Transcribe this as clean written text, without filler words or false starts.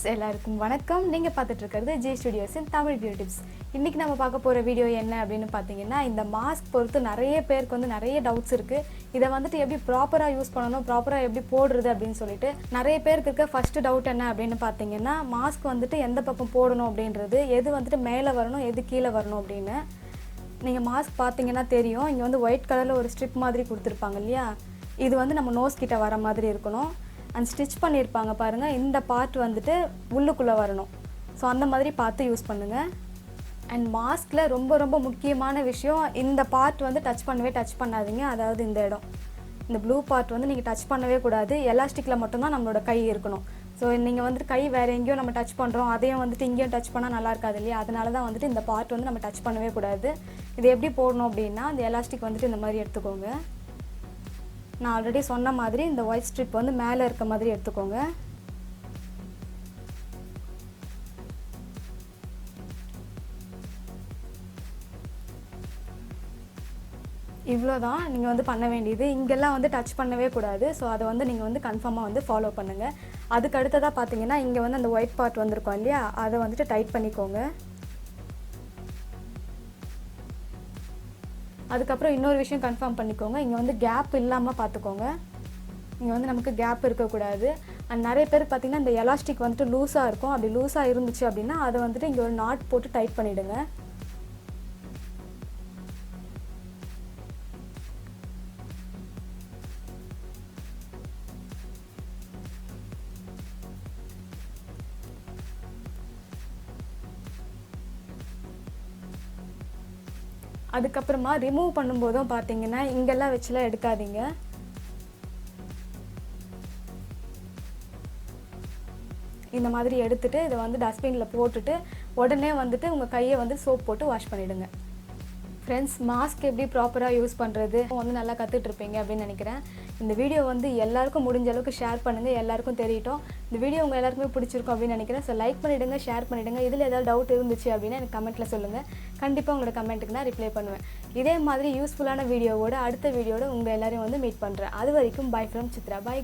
Friends எல்லாருக்கும் வணக்கம். நீங்கள் பார்த்துட்டு இருக்கிறது ஜே ஸ்டுடியோஸின் தமிழ் பியூட்டி டிப்ஸ். இன்றைக்கி நம்ம பார்க்க போகிற வீடியோ என்ன அப்படின்னு பார்த்தீங்கன்னா, இந்த மாஸ்க் பொறுத்து நிறைய பேருக்கு நிறைய டவுட்ஸ் இருக்குது. இதை எப்படி ப்ராப்பராக யூஸ் பண்ணணும், ப்ராப்பராக எப்படி போடுறது அப்படின்னு சொல்லிட்டு நிறைய பேருக்கு இருக்க ஃபஸ்ட்டு டவுட் என்ன அப்படின்னு பார்த்தீங்கன்னா, மாஸ்க் எந்த பக்கம் போடணும் அப்படின்றது, எது மேலே வரணும், எது கீழே வரணும் அப்படின்னு. நீங்கள் மாஸ்க் பார்த்தீங்கன்னா தெரியும், இங்கே ஒயிட் கலரில் ஒரு ஸ்ட்ரிப் மாதிரி கொடுத்துருப்பாங்க இல்லையா, இது நம்ம நோஸ் கிட்ட வர மாதிரி இருக்கணும். அண்ட் ஸ்டிச் பண்ணியிருப்பாங்க பாருங்கள், இந்த பார்ட் உள்ளுக்குள்ளே வரணும். ஸோ அந்த மாதிரி பார்த்து யூஸ் பண்ணுங்கள். அண்ட் மாஸ்கில் ரொம்ப ரொம்ப முக்கியமான விஷயம், இந்த பார்ட் டச் பண்ணாதீங்க. அதாவது இந்த இடம், இந்த ப்ளூ பார்ட் நீங்கள் டச் பண்ணவே கூடாது. எலாஸ்டிக்கில் மட்டும்தான் நம்மளோட கை இருக்கணும். ஸோ நீங்கள் கை வேறு எங்கேயோ நம்ம டச் பண்ணுறோம், அதையும் இங்கேயும் டச் பண்ணால் நல்லா இருக்காது இல்லையா, அதனால தான் இந்த பார்ட் நம்ம டச் பண்ணவே கூடாது. இது எப்படி போடணும் அப்படின்னா, இந்த எலாஸ்டிக் இந்த மாதிரி எடுத்துக்கோங்க. நான் ஆல்ரெடி சொன்ன மாதிரி இந்த ஒயிட் ஸ்ட்ரிப் மேலே இருக்க மாதிரி எடுத்துக்கோங்க. இவ்வளோதான் நீங்கள் பண்ண வேண்டியது. இங்கெல்லாம் டச் பண்ணவே கூடாது. ஸோ அதை நீங்கள் கன்ஃபார்மாக ஃபாலோ பண்ணுங்கள். அதுக்கு அடுத்ததாக பார்த்தீங்கன்னா, இங்கே அந்த ஒயிட் பார்ட் வந்திருக்கோம் இல்லையா, அதை டைட் பண்ணிக்கோங்க. அதுக்கப்புறம் இன்னொரு விஷயம் கன்ஃபார்ம் பண்ணிக்கோங்க, இங்கே கேப் இல்லாமல் பார்த்துக்கோங்க. இங்கே நமக்கு கேப் இருக்கக்கூடாது. அண்ட் நிறைய பேர் பார்த்திங்கன்னா இந்த எலாஸ்டிக் லூஸாக இருக்கும். அப்படி லூஸாக இருந்துச்சு அப்படின்னா அதை இங்கே ஒரு நாட் போட்டு டைட் பண்ணிவிடுங்க. அதுக்கப்புறமா ரிமூவ் பண்ணும்போதும் பார்த்தீங்கன்னா, இங்கெல்லாம் வச்சுலாம் எடுக்காதீங்க. இந்த மாதிரி எடுத்துகிட்டு இதை டஸ்ட்பினில் போட்டுட்டு உடனே உங்கள் கையை சோப் போட்டு வாஷ் பண்ணிவிடுங்க. ஃப்ரெண்ட்ஸ், மாஸ்க் எப்படி ப்ராப்பராக யூஸ் பண்ணுறது நல்லா கற்றுட்ருப்பீங்க அப்படின்னு நினைக்கிறேன். இந்த வீடியோ எல்லாருக்கும் முடிஞ்ச அளவுக்கு ஷேர் பண்ணுங்கள், எல்லாருக்கும் தெரியட்டும். இந்த வீடியோ உங்கள் எல்லாருக்குமே பிடிச்சிருக்கும் அப்படின்னு நினைக்கிறேன். ஸோ லைக் பண்ணிவிடுங்க, ஷேர் பண்ணிவிடுங்க. இதில் ஏதாவது டவுட் இருந்துச்சு அப்படின்னா எனக்கு கமெண்ட்டில் சொல்லுங்கள். கண்டிப்பாக உங்களோட கமெண்ட்டுக்கு நான் ரிப்ளை பண்ணுவேன். இதே மாதிரி யூஸ்ஃபுல்லான வீடியோவோட அடுத்த வீடியோட உங்கள் எல்லாரையும் மீட் பண்ணுறேன். அது வரைக்கும் பை ஃப்ரம் சித்ரா. பை.